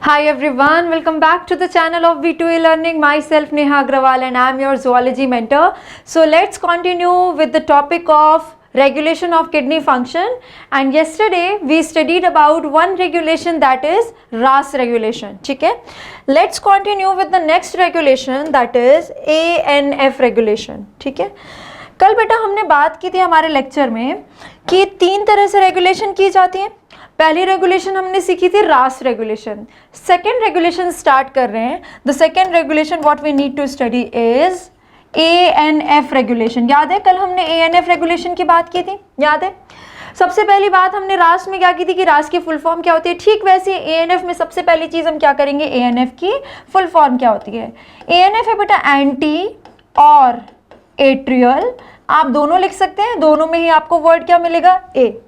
Hi everyone, welcome back to the channel of V2E Learning. Myself Neha Agrawal and I am your zoology mentor. So let's continue with the topic of regulation of kidney function. And yesterday we studied about one regulation, that is RAS regulation. ठीक है? Let's continue with the next regulation, that is ANF regulation. ठीक है? कल बेटा हमने बात की थी हमारे लेक्चर में कि तीन तरह से रेगुलेशन की जाती है. पहली रेगुलेशन हमने सीखी थी रास रेगुलेशन. सेकेंड रेगुलेशन स्टार्ट कर रहे हैं. The second regulation what we need to study is ANF regulation. याद है कल हमने ANF रेगुलेशन की बात की थी, याद है? सबसे पहली बात हमने रास में क्या की थी कि रास की फुल फॉर्म क्या होती है. ठीक वैसे ANF में सबसे पहली चीज हम क्या करेंगे, ANF की फुल फॉर्म क्या होती है. ANF है बेटा एंटी और एट्रियल. आप दोनों लिख सकते हैं, दोनों में ही आपको वर्ड क्या मिलेगा, ए,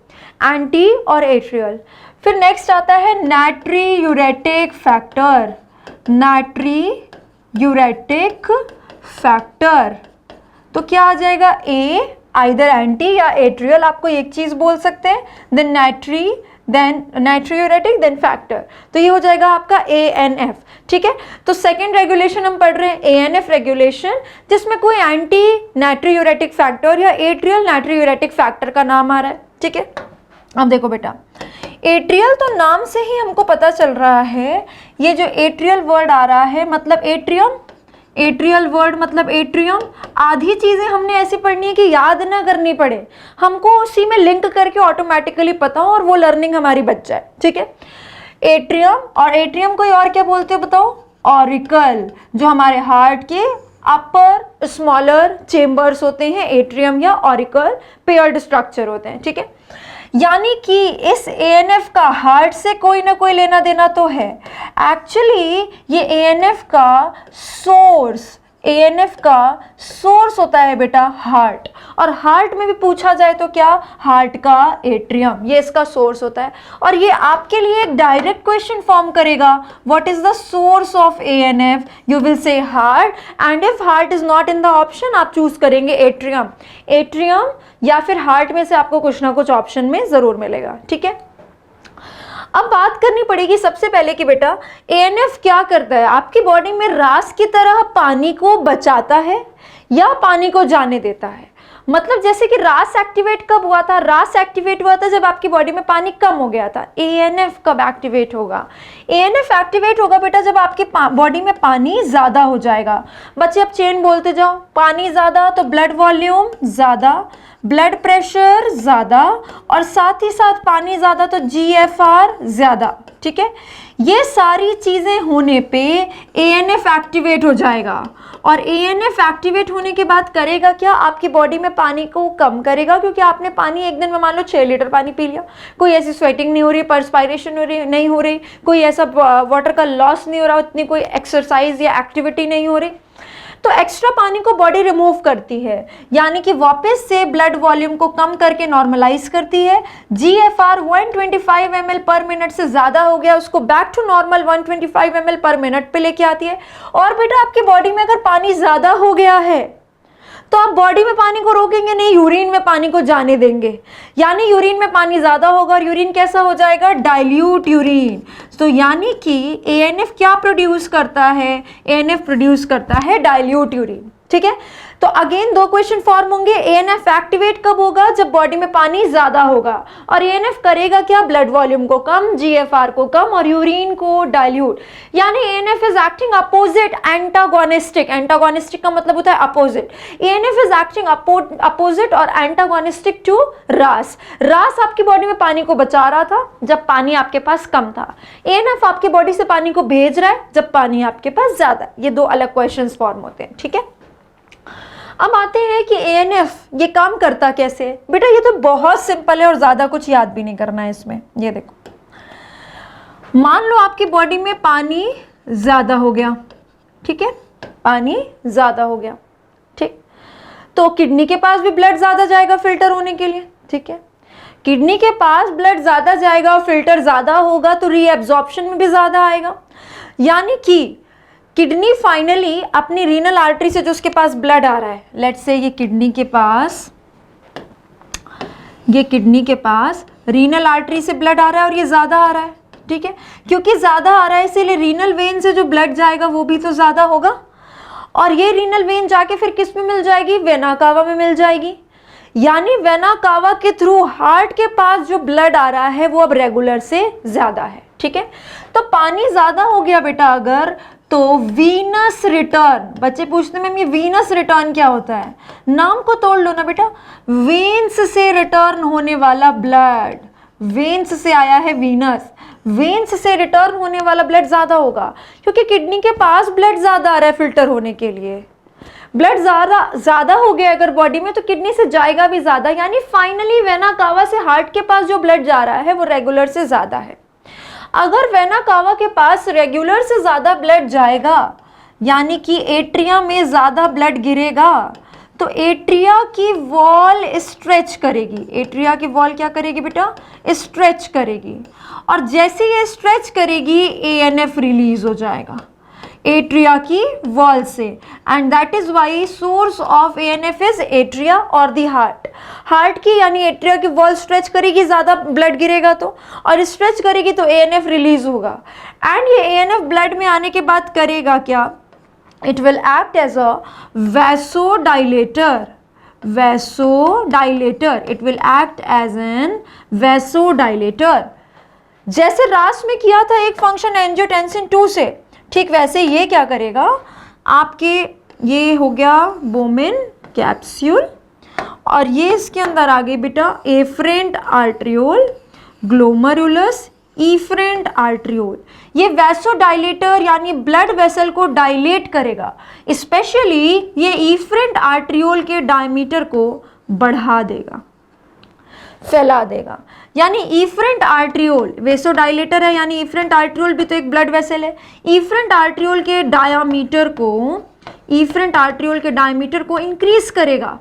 एंटी और एट्रियल. फिर नेक्स्ट आता है नाट्रियूरेटिक फैक्टर. नाट्रियूरेटिक फैक्टर तो क्या आ जाएगा, ए, आइदर एंटी या एट्रियल. आपको एक चीज बोल सकते हैं, देन नाट्रियूरेटिक देन फैक्टर. तो ये हो जाएगा आपका ANF. ठीक है, तो सेकेंड रेगुलेशन हम पढ़ रहे हैं ANF रेगुलेशन, जिसमें कोई एंटी नाट्रियूरेटिक फैक्टर या एट्रियल नाट्रियूरेटिक फैक्टर का नाम आ रहा है. ठीक है, अब देखो बेटा, एट्रियल तो नाम से ही हमको पता चल रहा है. ये जो एट्रियल वर्ड आ रहा है मतलब एट्रियम, एट्रियल वर्ड मतलब एट्रियम. आधी चीज़ें हमने ऐसी पढ़नी है कि याद ना करनी पड़े, हमको उसी में लिंक करके ऑटोमेटिकली पता हो और वो लर्निंग हमारी बच जाए. ठीक है, एट्रियम, और एट्रियम कोई और क्या बोलते हो बताओ, ऑरिकल. जो हमारे हार्ट के अपर स्मॉलर चेम्बर्स होते हैं, एट्रियम या ऑरिकल पेयर्ड स्ट्रक्चर होते हैं. ठीक है, यानी कि इस ANF का हार्ट से कोई ना कोई लेना देना तो है. एक्चुअली ये ANF का सोर्स होता है बेटा हार्ट. और हार्ट में भी पूछा जाए तो क्या, हार्ट का एट्रियम, ये इसका सोर्स होता है. और ये आपके लिए एक डायरेक्ट क्वेश्चन फॉर्म करेगा, what is the source of ANF. You will say heart, and if heart is not in the option आप चूज करेंगे एट्रियम. एट्रियम या फिर हार्ट में से आपको कुछ ना कुछ ऑप्शन में जरूर मिलेगा. ठीक है, अब बात करनी पड़ेगी सबसे पहले कि बेटा ANF क्या करता है, आपकी बॉडी में रास की तरह पानी को बचाता है या पानी को जाने देता है. मतलब जैसे कि रास एक्टिवेट कब हुआ था, रास एक्टिवेट हुआ था जब आपकी बॉडी में पानी कम हो गया था. ANF कब एक्टिवेट होगा, ANF एक्टिवेट होगा बेटा जब आपकी बॉडी में पानी ज़्यादा हो जाएगा. बच्चे अब चेन बोलते जाओ, पानी ज़्यादा तो ब्लड वॉल्यूम ज़्यादा, ब्लड प्रेशर ज़्यादा, और साथ ही साथ पानी ज़्यादा तो GFR ज़्यादा. ठीक है, ये सारी चीज़ें होने पे ANF एक्टिवेट हो जाएगा. और ANF एक्टिवेट होने के बाद करेगा क्या, आपकी बॉडी में पानी को कम करेगा, क्योंकि आपने पानी एक दिन में मान लो 6 लीटर पानी पी लिया, कोई ऐसी स्वेटिंग नहीं हो रही, परस्पायरेशन नहीं हो रही, कोई ऐसा वाटर का लॉस नहीं हो रहा, उतनी कोई एक्सरसाइज या एक्टिविटी नहीं हो रही, तो एक्स्ट्रा पानी को बॉडी रिमूव करती है, यानी कि वापस से ब्लड वॉल्यूम को कम करके नॉर्मलाइज करती है. GFR 125 ml पर मिनट से ज़्यादा हो गया, उसको बैक टू नॉर्मल 125 ml पर मिनट पे लेके आती है. और बेटा आपकी बॉडी में अगर पानी ज़्यादा हो गया है तो आप बॉडी में पानी को रोकेंगे नहीं, यूरिन में पानी को जाने देंगे. यानी यूरिन में पानी ज़्यादा होगा और यूरिन कैसा हो जाएगा, डाइल्यूट यूरिन. तो यानी कि ANF क्या प्रोड्यूस करता है, ANF प्रोड्यूस करता है डाइल्यूट यूरिन. ठीक है, तो अगेन दो क्वेश्चन फॉर्म होंगे. ANF एक्टिवेट कब होगा, जब बॉडी में पानी ज्यादा होगा. और ANF करेगा क्या, ब्लड वॉल्यूम को कम, GFR को कम और यूरिन को डाइल्यूट. यानी ANF is acting opposite antagonistic. Antagonistic का मतलब होता है opposite. ANF is acting opposite और एंटागोनिस्टिक टू रास. रास आपकी बॉडी में पानी को बचा रहा था जब पानी आपके पास कम था. ANF आपकी बॉडी से पानी को भेज रहा है जब पानी आपके पास ज्यादा. ये दो अलग क्वेश्चन फॉर्म होते हैं. ठीक है, अब आते हैं कि ANF ये काम करता कैसे. बेटा ये तो बहुत सिंपल है और ज़्यादा कुछ याद भी नहीं करना है इसमें. ये देखो, मान लो आपकी बॉडी में पानी ज़्यादा हो गया. ठीक है, पानी ज़्यादा हो गया. ठीक, तो किडनी के पास भी ब्लड ज़्यादा जाएगा फिल्टर होने के लिए. ठीक है, किडनी के पास ब्लड ज़्यादा जाएगा और फिल्टर ज़्यादा होगा तो रीएब्जॉर्प्शन में भी ज़्यादा आएगा. यानी कि किडनी फाइनली अपनी रीनल आर्टरी से जो उसके पास ब्लड आ रहा है, लेट्स से ये किडनी के पास रीनल आर्टरी से ब्लड आ रहा है और ये ज़्यादा आ रहा है. ठीक है, क्योंकि ज़्यादा आ रहा है इसीलिए रीनल वेन से जो ब्लड जाएगा वो भी तो ज़्यादा होगा, और ये रीनल वेन जाके फिर किस में मिल जाएगी, वेना कावा में मिल जाएगी। यानी वेना कावा के थ्रू हार्ट के पास जो ब्लड आ रहा है वो अब रेगुलर से ज़्यादा है। ठीक है, तो पानी ज़्यादा हो गया बेटा अगर, तो वीनस रिटर्न, बच्चे पूछते हैं मैम ये वीनस रिटर्न क्या होता है, नाम को तोड़ लो ना बेटा, वेन्स से रिटर्न होने वाला ब्लड, वेन्स से आया है वीनस, वेन्स से रिटर्न होने वाला ब्लड ज़्यादा होगा, क्योंकि किडनी के पास ब्लड ज़्यादा आ रहा है फिल्टर होने के लिए, ब्लड ज़्यादा हो गया अगर बॉडी में तो किडनी से जाएगा भी ज़्यादा, यानी फाइनली वेना कावा से हार्ट के पास जो ब्लड जा रहा है वो रेगुलर से ज़्यादा है। अगर वेना कावा के पास रेगुलर से ज़्यादा ब्लड जाएगा, यानी कि एट्रिया में ज़्यादा ब्लड गिरेगा, तो एट्रिया की वॉल स्ट्रेच करेगी, एट्रिया की वॉल क्या करेगी बेटा, स्ट्रेच करेगी, और जैसे ये स्ट्रेच करेगी एएनएफ रिलीज हो जाएगा एट्रिया की वॉल से, and that is why source of ANF is atria और द हार्ट। हार्ट की यानी एट्रिया की वॉल स्ट्रेच करेगी, ज़्यादा ब्लड गिरेगा तो, और स्ट्रेच करेगी तो एएनएफ रिलीज होगा, एंड ये एएनएफ ब्लड में आने के बाद करेगा क्या, it will act as a vasodilator, vasodilator, it will act as an vasodilator। जैसे रास में किया था एक फंक्शन एंजियोटेंसिन 2 से, ठीक वैसे ये क्या करेगा, आपके ये हो गया बोमेन कैप्सूल, और ये इसके अंदर आ गई बेटा afferent arteriole, glomerulus, efferent arteriole. ये वैसोडाइलेटर यानी ब्लड वेसल को डायलेट करेगा, स्पेशली ये इफरेंट आर्ट्रियोल के डायमीटर को बढ़ा देगा, फैला देगा। यानी इफरेंट आर्ट्रियोल वेसोडाइलेटर है, यानी इफरेंट आर्ट्रियोल भी तो एक ब्लड वेसल है, इफरेंट आर्ट्रियोल के डायमीटर को, इफरेंट आर्ट्रियोल के डायमीटर को इंक्रीज करेगा।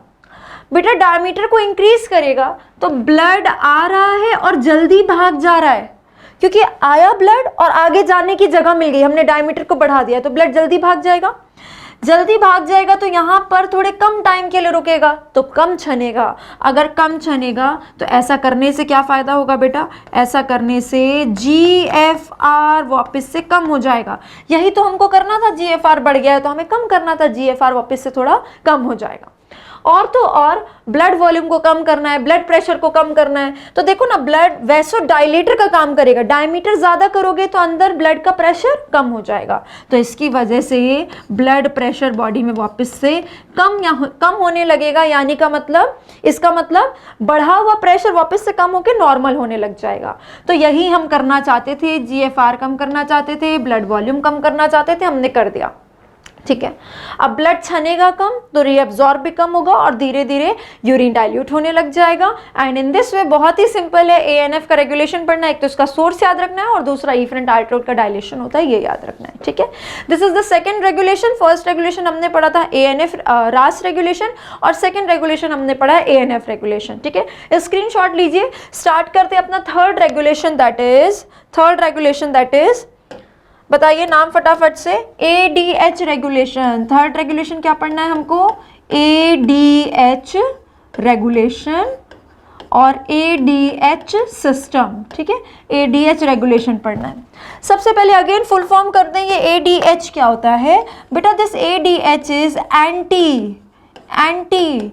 बेटा डायमीटर को इंक्रीज करेगा तो ब्लड आ रहा है और जल्दी भाग जा रहा है, क्योंकि आया ब्लड और आगे जाने की जगह मिल गई, हमने डायमीटर को बढ़ा दिया तो ब्लड जल्दी भाग जाएगा, जल्दी भाग जाएगा तो यहाँ पर थोड़े कम टाइम के लिए रुकेगा तो कम छनेगा। अगर कम छनेगा तो ऐसा करने से क्या फ़ायदा होगा बेटा, ऐसा करने से GFR वापस से कम हो जाएगा। यही तो हमको करना था, GFR बढ़ गया है तो हमें कम करना था, GFR वापस से थोड़ा कम हो जाएगा। और तो और ब्लड वॉल्यूम को कम करना है, ब्लड प्रेशर को कम करना है, तो देखो ना ब्लड वैसोडाइलेटर का काम करेगा, डायमीटर ज़्यादा करोगे तो अंदर ब्लड का प्रेशर कम हो जाएगा, तो इसकी वजह से ब्लड प्रेशर बॉडी में वापस से कम होने लगेगा, यानी का मतलब, इसका मतलब बढ़ा हुआ प्रेशर वापस से कम होकर नॉर्मल होने लग जाएगा। तो यही हम करना चाहते थे, GFR कम करना चाहते थे, ब्लड वॉल्यूम कम करना चाहते थे, हमने कर दिया। ठीक है, अब ब्लड छनेगा कम तो रीअब्जॉर्ब भी कम होगा और धीरे धीरे यूरिन डाइल्यूट होने लग जाएगा। एंड इन दिस वे बहुत ही सिंपल है, एएनएफ का रेगुलेशन पढ़ना है, एक तो इसका सोर्स याद रखना है और दूसरा इफरेंट आर्ट्रियोल का डायलेशन होता है, ये याद रखना है। ठीक है, this is the second regulation. First regulation हमने पढ़ा था एएनएफ रास रेगुलेशन, और सेकंड रेगुलेशन हमने पढ़ा है एएनएफ रेगुलेशन। ठीक है, स्क्रीनशॉट लीजिए, स्टार्ट करते हैं अपना थर्ड रेगुलेशन, दैट इज बताइए नाम फटाफट से, ADH रेगुलेशन। थर्ड रेगुलेशन क्या पढ़ना है हमको, ADH रेगुलेशन और ADH सिस्टम। ठीक है, ADH रेगुलेशन पढ़ना है। सबसे पहले अगेन फुल फॉर्म कर दें, ये ADH क्या होता है बेटा, this ADH is anti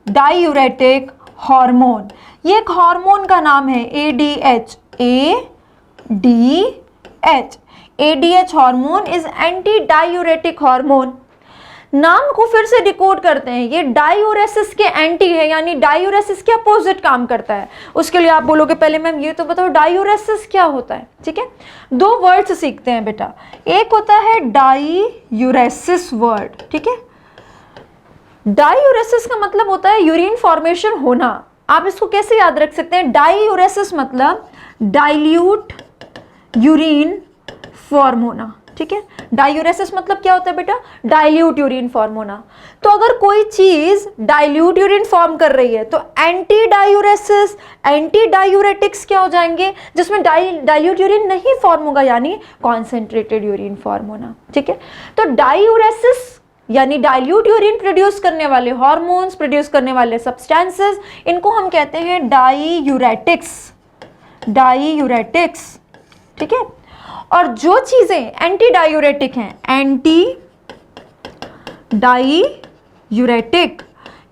diuretic hormone. ये एक हार्मोन का नाम है ADH, ADH hormone is anti diuretic hormone. नाम को फिर से डिकोड करते हैं, ये डायूरेसिस के एंटी है, यानी डायूरेसिस के अपोजिट काम करता है। उसके लिए आप बोलोगे पहले मैम ये तो बताओ डायूरेसिस क्या होता है। ठीक है, दो वर्ड्स सीखते हैं बेटा, एक होता है डायूरेसिस वर्ड। ठीक है, डायूरेसिस का मतलब होता है यूरिन फॉर्मेशन होना। आप इसको कैसे याद रख सकते हैं, डायूरेसिस मतलब डाइल्यूट यूरिन फॉर्म होना। ठीक है, डायूरेसिस मतलब क्या होता है बेटा, डाइल्यूट यूरिन फॉर्म होना। तो अगर कोई चीज डाइल्यूट यूरिन फॉर्म कर रही है तो एंटी डायूरेसिस, एंटी डायूरेटिक्स क्या हो जाएंगे, जिसमें डाइल्यूट यूरिन नहीं फॉर्म होगा, यानी कॉन्सेंट्रेटेड यूरिन फॉर्म होना। ठीक है, तो डायूरेसिस यानी डाइल्यूट यूरिन प्रोड्यूस करने वाले हार्मोन्स, प्रोड्यूस करने वाले सब्सटेंसेस, इनको हम कहते हैं डाईयूरेटिक्स। डाईयूरेटिक्स, ठीक है। और जो चीजें एंटी डायूरेटिक हैं, एंटी डाईयूरेटिक,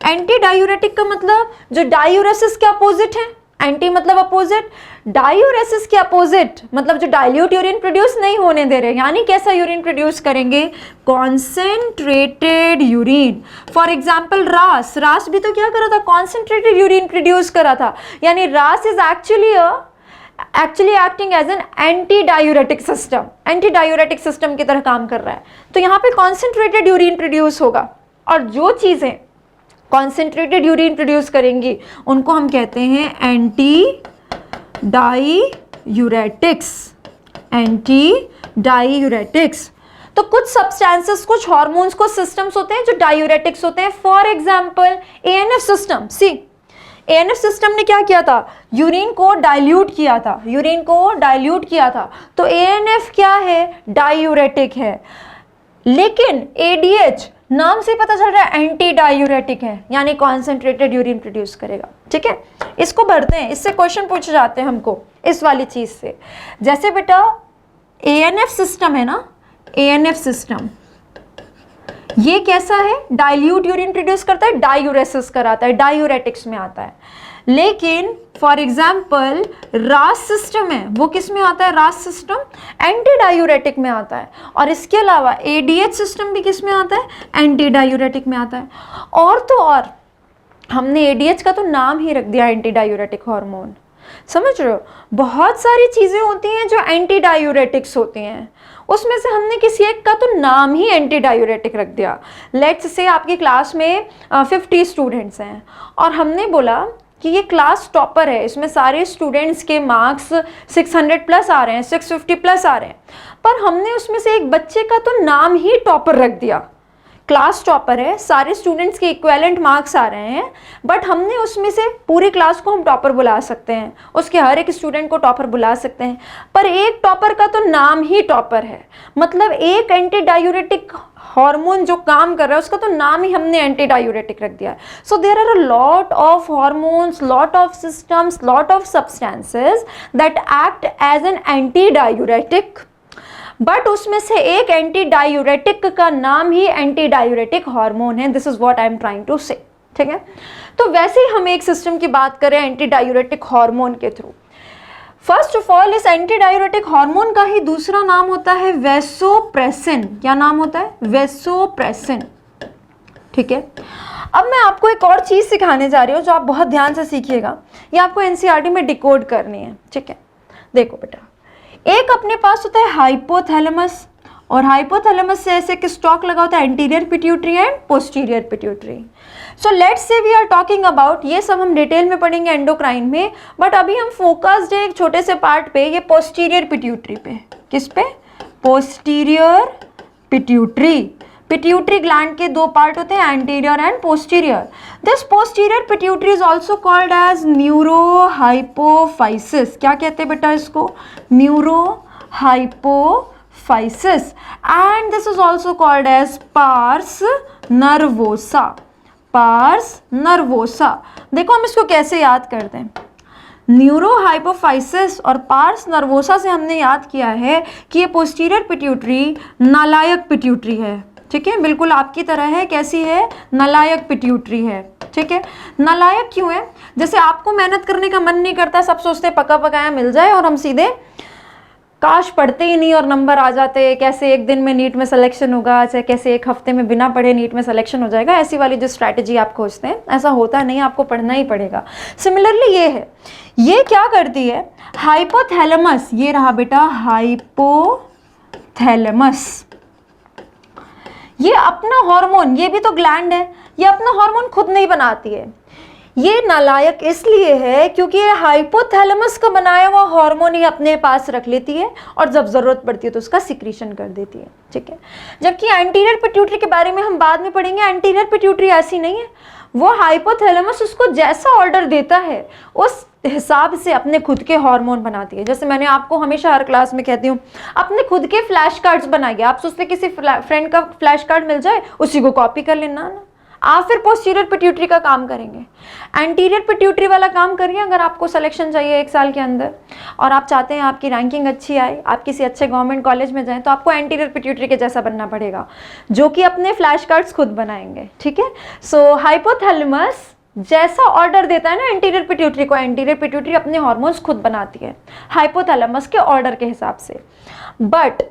एंटी डायूरेटिक का मतलब जो डायूरेसिस के अपोजिट है, एंटी मतलब अपोजिट, डायूरेसिस के अपोजिट मतलब जो डाइल्यूट यूरिन प्रोड्यूस नहीं होने दे रहे, यानी कैसा यूरिन प्रोड्यूस करेंगे, कॉन्सेंट्रेटेड यूरिन। फॉर एग्जाम्पल रास, रास भी तो क्या करा था, कॉन्सेंट्रेटेड यूरिन प्रोड्यूस करा था, यानी RAS is actually acting as an anti diuretic system, anti diuretic system की तरह काम कर रहा है। तो यहाँ पे कॉन्सेंट्रेटेड यूरिन प्रोड्यूस होगा, और जो चीजें कॉन्सेंट्रेटेड यूरिन प्रोड्यूस करेंगी उनको हम कहते हैं एंटी डाईयूरेटिक्स, एंटी डाईयूरेटिक्स। तो कुछ सब्सटेंसेस, कुछ हार्मोन्स, कुछ सिस्टम्स होते हैं जो डायूरेटिक्स होते हैं। For example ANF system, see ANF system ने क्या किया था, यूरिन को डाइल्यूट किया था, यूरिन को डाइल्यूट किया था। तो एएनएफ क्या है, डायूरेटिक है। लेकिन एडीएच नाम से पता चल रहा है एंटी डायूरेटिक है, यानी कॉन्सेंट्रेटेड यूरिन प्रोड्यूस करेगा, ठीक है। इसको भरते हैं, इससे क्वेश्चन पूछे जाते हैं हमको इस वाली चीज से। जैसे बेटा एएनएफ सिस्टम है ना, एएनएफ सिस्टम ये कैसा है, डाइल्यूट यूरिन प्रोड्यूस करता है, डायूरेसिस कराता है, डायूरेटिक्स में आता है। लेकिन फॉर एग्जाम्पल रास सिस्टम है, वो किस में आता है, रास सिस्टम एंटी डायूरेटिक में आता है। और इसके अलावा एडीएच सिस्टम भी किस में आता है, एंटी डायूरेटिक में आता है। और तो और हमने एडीएच का तो नाम ही रख दिया एंटी डायूरेटिक हार्मोन, समझ रहे हो। बहुत सारी चीजें होती हैं जो एंटी डायूरेटिक्स होती हैं, उसमें से हमने किसी एक का तो नाम ही एंटी डायूरेटिक रख दिया। लेट्स से आपकी क्लास में 50 स्टूडेंट्स हैं और हमने बोला कि ये क्लास टॉपर है, इसमें सारे स्टूडेंट्स के मार्क्स 600 प्लस आ रहे हैं, 650 प्लस आ रहे हैं, पर हमने उसमें से एक बच्चे का तो नाम ही टॉपर रख दिया। क्लास टॉपर है, सारे स्टूडेंट्स के इक्विवेलेंट मार्क्स आ रहे हैं, बट हमने उसमें से पूरी क्लास को हम टॉपर बुला सकते हैं, उसके हर एक स्टूडेंट को टॉपर बुला सकते हैं, पर एक टॉपर का तो नाम ही टॉपर है। मतलब एक एंटी डायूरेटिक हार्मोन जो काम कर रहा है उसका तो नाम ही हमने एंटी डायूरेटिक रख दिया है। So there are a lot of hormones, lot of systems, lot of substances that act as an anti diuretic, but उसमें से एक एंटी डायूरेटिक का नाम ही एंटी डायूरेटिक हार्मोन है। This is what I am trying to say, ठीक है। तो वैसे ही हम एक सिस्टम की बात करें एंटी डायूरेटिक हार्मोन के थ्रू। फर्स्ट ऑफ ऑल इस एंटी डायूरेटिक हार्मोन का ही दूसरा नाम होता है वेसोप्रेसिन। क्या नाम होता है, वेसोप्रेसिन, ठीक है। अब मैं आपको एक और चीज सिखाने जा रही हूँ जो आप बहुत ध्यान से सीखिएगा, ये आपको एनसीईआरटी में डिकोड करनी है, ठीक है। देखो बेटा, एक अपने पास होता है हाइपोथैलेमस, और हाइपोथैलेमस से ऐसे एक स्टॉक लगा होता है anterior pituitary and posterior pituitary. So let's say we are talking about, ये सब हम डिटेल में पढ़ेंगे एंडोक्राइन में, बट अभी हम फोकस्ड है एक छोटे से पार्ट पे, ये पोस्टीरियर पिट्यूटरी पे। किस पे, पोस्टीरियर पिट्यूटरी। पिट्यूटरी ग्लैंड के दो पार्ट होते हैं, anterior and posterior. This posterior pituitary is also called as neurohypophysis. क्या कहते हैं बेटा इसको, neurohypophysis, and this is also called as pars nervosa. Pars nervosa, देखो हम इसको कैसे याद करते हैं। न्यूरोहाइपोफाइसिस और पार्स नर्वोसा से हमने याद किया है कि ये पोस्टीरियर पिट्यूटरी नालायक पिट्यूटरी है, ठीक है, बिल्कुल आपकी तरह है। कैसी है, नालायक पिट्यूटरी है, ठीक है। नालायक क्यों है, जैसे आपको मेहनत करने का मन नहीं करता, सब सोचते पका पकाया मिल जाए और हम सीधे काश पढ़ते ही नहीं और नंबर आ जाते, कैसे एक दिन में नीट में सिलेक्शन होगा, चाहे कैसे एक हफ्ते में बिना पढ़े नीट में सिलेक्शन हो जाएगा, ऐसी वाली जो स्ट्रैटेजी आप खोजते हैं, ऐसा होता नहीं, आपको पढ़ना ही पड़ेगा। सिमिलरली ये है, ये क्या करती है, हाइपोथैलेमस, ये रहा बेटा हाइपोथैलेमस, ये अपना हार्मोन, ये भी तो ग्लैंड है, ये अपना हार्मोन खुद नहीं बनाती है। ये नालायक इसलिए है क्योंकि ये हाइपोथैलेमस का बनाया हुआ हार्मोन ही अपने पास रख लेती है और जब जरूरत पड़ती है तो उसका सिक्रीशन कर देती है, ठीक है। जबकि एंटीरियर पिट्यूटरी के बारे में हम बाद में पढ़ेंगे, एंटीरियर पिट्यूटरी ऐसी नहीं है, वो हाइपोथैलेमस उसको जैसा ऑर्डर देता है उस हिसाब से अपने खुद के हार्मोन बनाती है। जैसे मैंने आपको हमेशा हर क्लास में कहती हूँ, अपने खुद के फ्लैश कार्ड्स बनाइए। आप सोचते किसी फ्रेंड का फ्लैश कार्ड मिल जाए उसी को कॉपी कर लेना ना, आप फिर पोस्टीरियर पिट्यूटरी का काम करेंगे। एंटीरियर पिट्यूटरी वाला काम करिए अगर आपको सिलेक्शन चाहिए 1 साल के अंदर और आप चाहते हैं आपकी रैंकिंग अच्छी आए, आप किसी अच्छे गवर्नमेंट कॉलेज में जाएं, तो आपको एंटीरियर पिट्यूटरी के जैसा बनना पड़ेगा, जो कि अपने फ्लैश कार्ड्स खुद बनाएंगे, ठीक है। सो हाइपोथैलेमस जैसा ऑर्डर देता है ना एंटीरियर पिट्यूटरी को, एंटीरियर पिट्यूटरी अपने हार्मोन्स खुद बनाती है हाइपोथैलेमस के ऑर्डर के हिसाब से, बट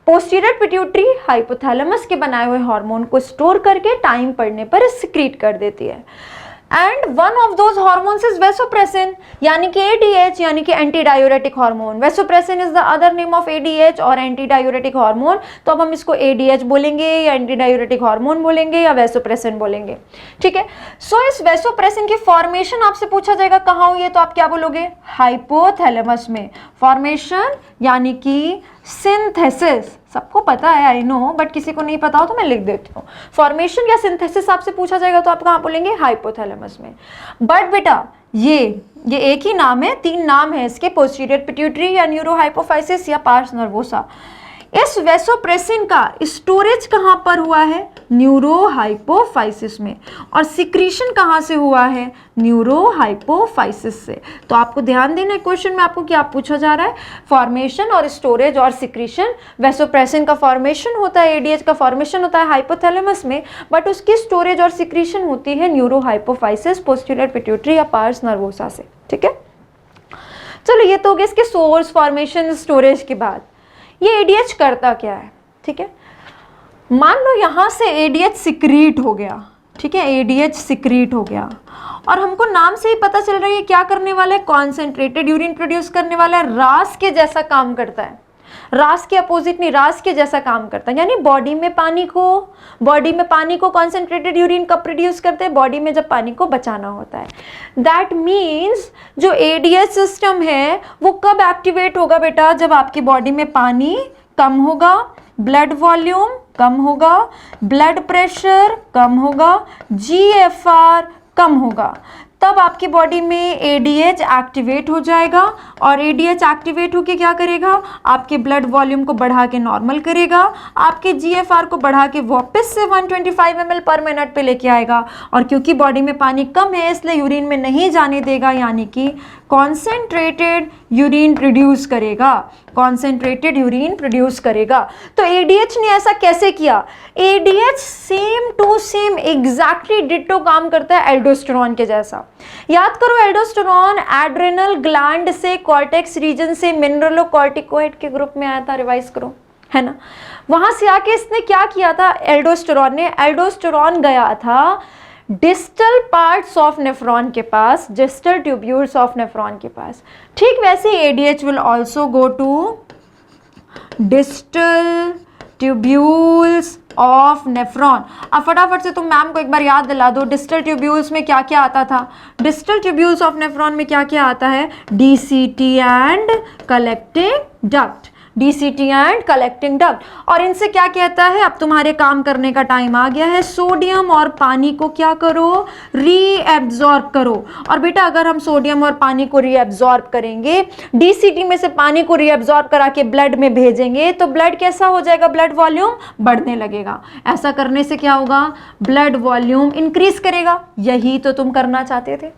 पोस्टीरियर पिट्यूटरी हाइपोथैलेमस के बनाए हुए हार्मोन को स्टोर करके टाइम पड़ने पर सिक्रीट कर देती है। And one of those hormones is vasopressin, यानी कि एडीएच, यानी कि anti diuretic hormone. Vasopressin is the other name of ADH और एंटी डायूरेटिक हार्मोन, तो अब हम इसको एडीएच बोलेंगे या एंटी डायूरेटिक हार्मोन बोलेंगे या वेसोप्रेसिन बोलेंगे, ठीक है। सो इस वेसोप्रेसिन की फॉर्मेशन आपसे पूछा जाएगा कहाँ हुई है, तो आप क्या बोलोगे, हाइपोथैलेमस में। फॉर्मेशन यानी कि सिंथेसिस, सबको पता है आई नो, बट किसी को नहीं पता हो तो मैं लिख देती हूँ। फॉर्मेशन या सिंथेसिस आपसे पूछा जाएगा तो आप कहाँ बोलेंगे, हाइपोथैलेमस में। बट बेटा ये एक ही नाम है, 3 नाम है इसके, पोस्टीरियर पिट्यूटरी या न्यूरोहाइपोफाइसिस या पार्स नर्वोसा। इस वेसोप्रेसिन का स्टोरेज कहाँ पर हुआ है, न्यूरोहाइपोफाइसिस में, और सिक्रीशन कहाँ से हुआ है, न्यूरोहाइपोफाइसिस से। तो आपको ध्यान देना है क्वेश्चन में आपको क्या पूछा जा रहा है, फॉर्मेशन और स्टोरेज और सिक्रीशन। वेसोप्रेसिन का फॉर्मेशन होता है, एडीएच का फॉर्मेशन होता है हाइपोथैलेमस में, बट उसकी स्टोरेज और सिक्रीशन होती है न्यूरोहाइपोफाइसिस, पोस्टीरियर पिट्यूटरी या पार्स नर्वोसा से, ठीक है। चलो ये तो हो गया इसके सोर्स, फॉर्मेशन, स्टोरेज के बाद। ये एडीएच करता क्या है, ठीक है। मान लो यहां से एडीएच सिक्रीट हो गया, ठीक है, एडीएच सिक्रीट हो गया और हमको नाम से ही पता चल रहा है ये क्या करने वाला है, कॉन्सेंट्रेटेड यूरिन प्रोड्यूस करने वाला है, रास के जैसा काम करता है, रास के अपोजिट नहीं, रास के जैसा काम करता है। यानी बॉडी में पानी को कॉन्सेंट्रेटेड यूरिन कब प्रोड्यूस करते हैं, बॉडी में जब पानी को बचाना होता है। दैट मीन्स जो एडीएच सिस्टम है वो कब एक्टिवेट होगा बेटा, जब आपकी बॉडी में पानी कम होगा, ब्लड वॉल्यूम कम होगा, ब्लड प्रेशर कम होगा, जीएफआर कम होगा, तब आपकी बॉडी में एडीएच एक्टिवेट हो जाएगा। और एडीएच एक्टिवेट होके क्या करेगा, आपके ब्लड वॉल्यूम को बढ़ा के नॉर्मल करेगा, आपके जीएफआर को बढ़ा के वापस से 125 ml पर मिनट पे लेके आएगा। और क्योंकि बॉडी में पानी कम है इसलिए यूरिन में नहीं जाने देगा, यानी कि कॉन्सेंट्रेटेड यूरिन प्रोड्यूस करेगा, कॉन्सेंट्रेटेड यूरिन प्रोड्यूस करेगा। तो एडीएच ने ऐसा कैसे किया, ADH same to same exactly ditto काम करता है एल्डोस्टेरॉन के जैसा। याद करो एल्डोस्टेरॉन एड्रेनल ग्लैंड से, कॉर्टेक्स रीजन से मिनरलोकॉर्टिकोइड के ग्रुप में आया था, रिवाइज करो, है ना। वहां से आके इसने क्या किया था, एल्डोस्टेरॉन गया था डिस्टल पार्ट्स ऑफ नेफ्रॉन के पास, डिस्टल ट्यूब्यूल्स ऑफ नेफ्रॉन के पास। ठीक वैसे ADH will also go to distal tubules of nephron. अब फटाफट से तुम मैम को एक बार याद दिला दो, डिस्टल ट्यूब्यूल्स में क्या क्या आता था, डिस्टल ट्यूब्यूल्स ऑफ नेफ्रॉन में क्या क्या आता है, DCT and collecting duct, DCT and collecting duct. और इनसे क्या कहता है, अब तुम्हारे काम करने का टाइम आ गया है, सोडियम और पानी को क्या करो, रीएब्जॉर्ब करो। और बेटा अगर हम सोडियम और पानी को रीएब्जॉर्ब करेंगे, डीसीटी में से पानी को रीएब्जॉर्ब करा के ब्लड में भेजेंगे, तो ब्लड कैसा हो जाएगा, ब्लड वॉल्यूम बढ़ने लगेगा। ऐसा करने से क्या होगा, ब्लड वॉल्यूम इंक्रीज करेगा, यही तो तुम करना चाहते थे,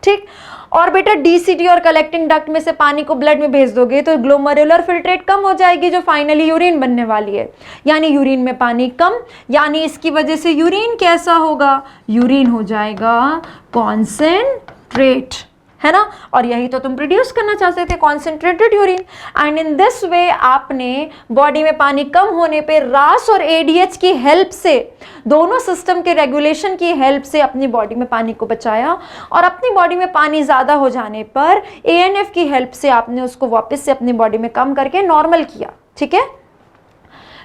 ठीक। और बेटा डीसीटी और कलेक्टिंग डक्ट में से पानी को ब्लड में भेज दोगे तो ग्लोमेरुलर फिल्ट्रेट कम हो जाएगी, जो फाइनली यूरिन बनने वाली है, यानी यूरिन में पानी कम, यानी इसकी वजह से यूरिन कैसा होगा, यूरिन हो जाएगा कॉन्सेंट्रेट, है ना। और यही तो तुम प्रोड्यूस करना चाहते थे, concentrated urine. And in this way आपने बॉडी में पानी कम होने पे रास और एडीएच की हेल्प से, दोनों सिस्टम के रेगुलेशन की हेल्प से अपनी बॉडी में पानी को बचाया। और अपनी बॉडी में पानी ज़्यादा हो जाने पर एएनएफ की हेल्प से आपने उसको वापस से अपनी बॉडी में कम करके नॉर्मल किया, ठीक है।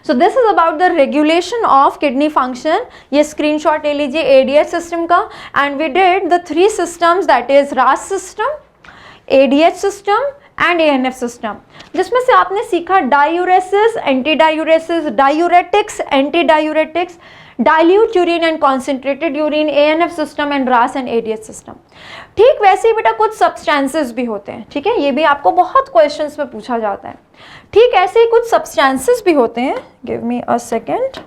So this is about the regulation of kidney function. ये स्क्रीनशॉट ले लीजिए एडीएच सिस्टम का, and we did the 3 systems, that is RAS system, ADH system and ANF system, जिसमें से आपने सीखा diuresis, anti diuresis, diuretics, anti diuretics, dilute urine and concentrated urine, ANF system and रास and ADH system. ठीक वैसे ही बेटा कुछ substances भी होते हैं, ठीक है, ये भी आपको बहुत क्वेश्चंस में पूछा जाता है। ठीक ऐसे ही कुछ सब्सटेंसेस भी होते हैं, give me a second.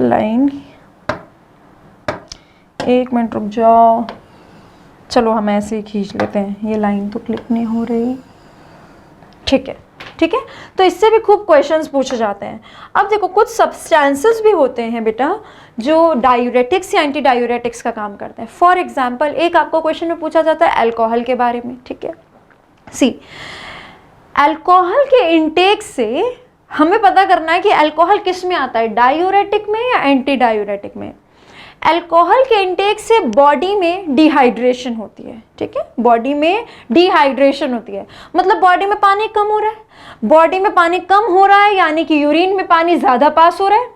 Line, एक मिनट रुक जाओ, चलो हम ऐसे ही खींच लेते हैं, ये लाइन तो क्लिक नहीं हो रही, ठीक है ठीक है। तो इससे भी खूब क्वेश्चंस पूछे जाते हैं। अब देखो कुछ सब्सटेंसेस भी होते हैं बेटा जो डायूरेटिक्स या एंटी डायूरेटिक्स का काम करते हैं। फॉर एग्जांपल एक आपको क्वेश्चन में पूछा जाता है अल्कोहल के बारे में, ठीक है। सी, अल्कोहल के इनटेक से हमें पता करना है कि अल्कोहल किस में आता है, डायूरेटिक में या एंटी डायूरेटिक में। अल्कोहल के इंटेक से बॉडी में डिहाइड्रेशन होती है, ठीक है, बॉडी में डिहाइड्रेशन होती है, मतलब बॉडी में पानी कम हो रहा है। बॉडी में पानी कम हो रहा है यानी कि यूरिन में पानी ज़्यादा पास हो रहा है,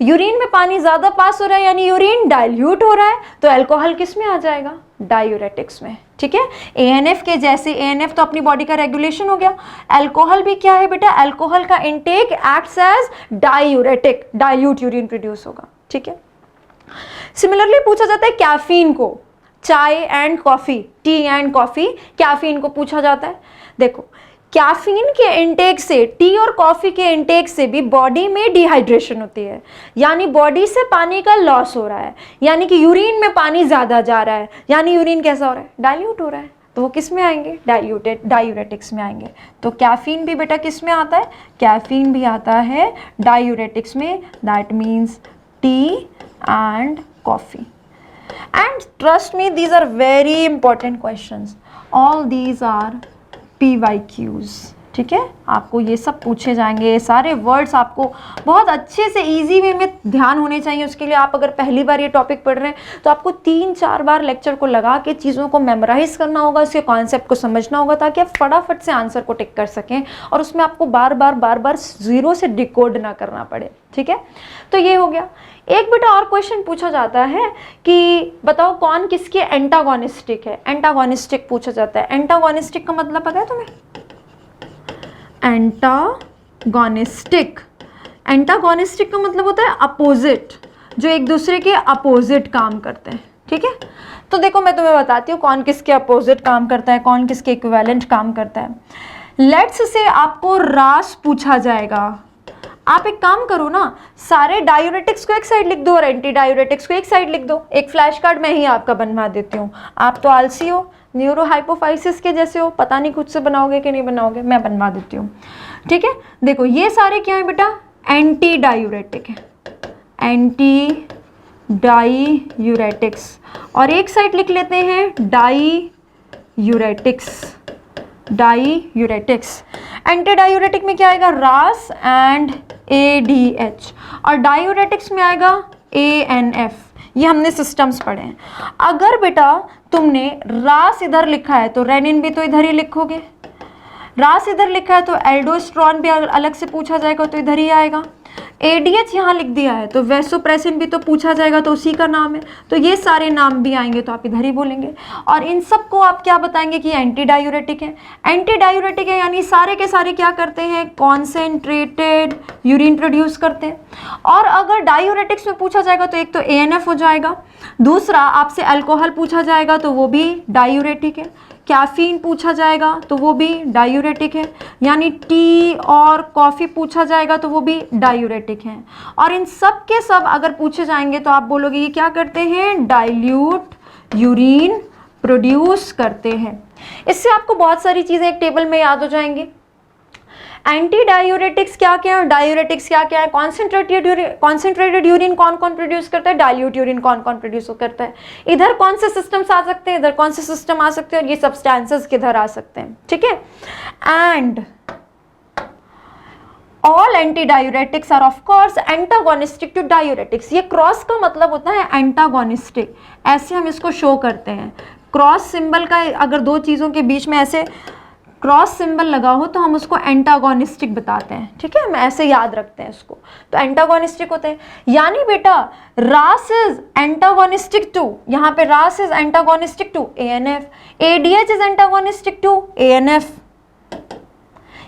यूरिन में पानी ज़्यादा पास हो रहा है यानी यूरिन डाइल्यूट हो रहा है, तो अल्कोहल किस में आ जाएगा, डायूरेटिक्स में, ठीक है। ANF के जैसे, ANF तो अपनी बॉडी का रेगुलेशन हो गया, अल्कोहल भी क्या है बेटा, अल्कोहल का intake acts as diuretic, dilute urine produce होगा, ठीक है। सिमिलरली पूछा जाता है कैफीन को, चाय and coffee, T and coffee, caffeine को पूछा जाता है। देखो कैफीन के इंटेक से, टी और कॉफी के इंटेक से भी बॉडी में डिहाइड्रेशन होती है, यानी बॉडी से पानी का लॉस हो रहा है, यानी कि यूरिन में पानी ज्यादा जा रहा है, यानी यूरिन कैसा हो रहा है, डाइल्यूट हो रहा है, तो वो किस में आएंगे, डायूरेटिक्स में आएंगे। तो कैफीन भी बेटा किस में आता है, कैफीन भी आता है डायूरेटिक्स में, that means T and coffee. And trust me, these are very important questions. All these are PYQs, ठीक है। आपको ये सब पूछे जाएंगे, ये सारे वर्ड्स आपको बहुत अच्छे से इजी वे में ध्यान होने चाहिए। उसके लिए आप अगर पहली बार ये टॉपिक पढ़ रहे हैं तो आपको 3-4 बार लेक्चर को लगा के चीज़ों को मेमोराइज करना होगा, इसके कॉन्सेप्ट को समझना होगा, ताकि आप फटाफट से आंसर को टिक कर सकें और उसमें आपको बार बार जीरो से डिकोड ना करना पड़े, ठीक है। तो ये हो गया। एक बेटा और क्वेश्चन पूछा जाता है कि बताओ कौन किसके एंटागोनिस्टिक है, एंटागोनिस्टिक पूछा जाता है। एंटागोनिस्टिक का मतलब पता है तुम्हें, एंटागोनिस्टिक, एंटागोनिस्टिक का मतलब होता है अपोजिट, जो एक दूसरे के अपोजिट काम करते हैं, ठीक है। तो देखो मैं तुम्हें बताती हूँ कौन किसके अपोजिट काम करता है, कौन किसके इक्विवेलेंट काम करता है। लेट्स से आपको रास पूछा जाएगा, आप एक काम करो ना, सारे डायूरेटिक्स को एक साइड लिख दो और एंटी डायूरेटिक्स को एक साइड लिख दो। एक फ्लैश कार्ड मैं ही आपका बनवा देती हूँ, आप तो आलसी हो, न्यूरो हाइपोफाइसिस के जैसे हो, पता नहीं खुद से बनाओगे कि नहीं बनाओगे, मैं बनवा देती हूँ, ठीक है। देखो ये सारे क्या है बेटा, एंटी डायूरेटिक है, एंटी डायूरेटिक्स, और एक साइड लिख लेते हैं डायूरेटिक्स, डायूरेटिक्स। एंटी डायूरेटिक में क्या आएगा, रास एंड ADH, और डायूरेटिक्स में आएगा ANF। ये हमने सिस्टम्स पढ़े हैं। अगर बेटा तुमने रास इधर लिखा है तो रेनिन भी तो इधर ही लिखोगे, रास इधर लिखा है तो एल्डोस्ट्रॉन भी अलग से पूछा जाएगा तो इधर ही आएगा। ADH यहाँ लिख दिया है तो वैसोप्रेसिन भी तो पूछा जाएगा तो उसी का नाम है, तो ये सारे नाम भी आएंगे तो आप इधर ही बोलेंगे। और इन सब को आप क्या बताएंगे कि एंटी डायूरेटिक है, एंटी डायूरेटिक है यानी सारे के सारे क्या करते हैं, कॉन्सेंट्रेटेड यूरिन प्रोड्यूस करते हैं। और अगर डायूरेटिक्स में पूछा जाएगा तो एक तो ANF हो जाएगा, दूसरा आपसे अल्कोहल पूछा जाएगा तो वो भी डायूरेटिक है, कैफीन पूछा जाएगा तो वो भी डायूरेटिक है, यानी टी और कॉफ़ी पूछा जाएगा तो वो भी डायूरेटिक है। और इन सब के सब अगर पूछे जाएंगे तो आप बोलोगे ये क्या करते हैं, डाइल्यूट यूरिन प्रोड्यूस करते हैं। इससे आपको बहुत सारी चीज़ें एक टेबल में याद हो जाएंगी। एंटी डायूरेटिक्स क्या क्या है और डायूरेटिक्स क्या क्या है, कॉन्सेंट्रेटेड यूरिन कौन कौन प्रोड्यूस करता है, डाइल्यूट यूरिन कौन कौन प्रोड्यूस करता है, इधर कौन से सिस्टम्स आ सकते हैं, इधर कौन से सिस्टम आ सकते हैं, और ये सब्सटेंसेस किधर आ सकते हैं, ठीक है। And all anti diuretics are of course antagonistic to diuretics. ये क्रॉस का मतलब होता है एंटागोनिस्टिक, ऐसे हम इसको शो करते हैं। क्रॉस सिंबल का अगर दो चीज़ों के बीच में ऐसे क्रॉस सिंबल लगा हो तो हम उसको एंटागोनिस्टिक बताते हैं, ठीक है, हम ऐसे याद रखते हैं इसको, तो एंटागोनिस्टिक होते हैं। यानी बेटा रास इज एंटागोनिस्टिक टू, यहाँ पे RAS is antagonistic to ANF, ADH is antagonistic to ANF।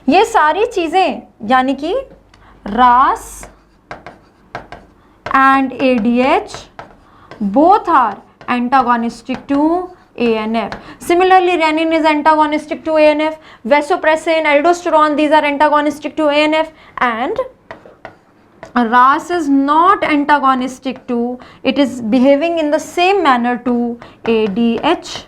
ये सारी चीजें यानी कि RAS and ADH both are antagonistic to ANF. Similarly, renin is antagonistic to ANF. Vasopressin, aldosterone, these are antagonistic to ANF. And RAS is not antagonistic to, it is behaving in the same manner to ADH.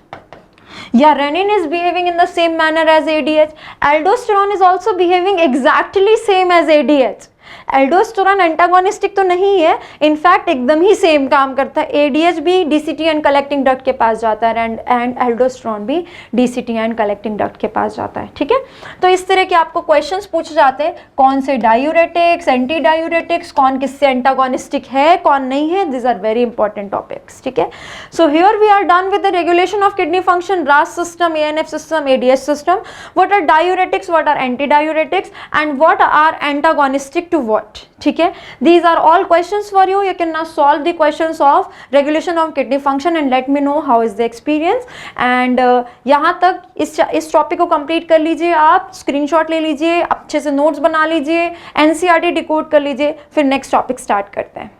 Yeah, renin is behaving in the same manner as ADH. Aldosterone is also behaving exactly same as ADH. Aldosterone antagonistic तो नहीं है, in fact एकदम ही same काम करता है. ADH भी DCT and collecting duct के पास जाता है एंड एल्डोस्टेरोन भी डीसीटी एंड कलेक्टिंग डक्ट के पास जाता है. ठीक है, तो इस तरह के आपको क्वेश्चंस पूछे जाते हैं, कौन से डायूरेटिक्स, एंटी डायूरेटिक्स, कौन किससे एंटागोनिस्टिक है कौन नहीं है. This are very important topics. ठीक है, so here we are done with the regulation of kidney function, RAS system, ANF system, ADH system. What are diuretics, what are anti diuretics and what are antagonistic to what. ठीक है, these are all questions for you. You can now solve the questions of regulation of kidney function and let me know how is the experience. and यहाँ तक इस topic को complete कर लीजिए, आप screenshot ले लीजिए, अच्छे से नोट्स बना लीजिए, NCERT डिकोड कर लीजिए, फिर नेक्स्ट टॉपिक स्टार्ट करते हैं.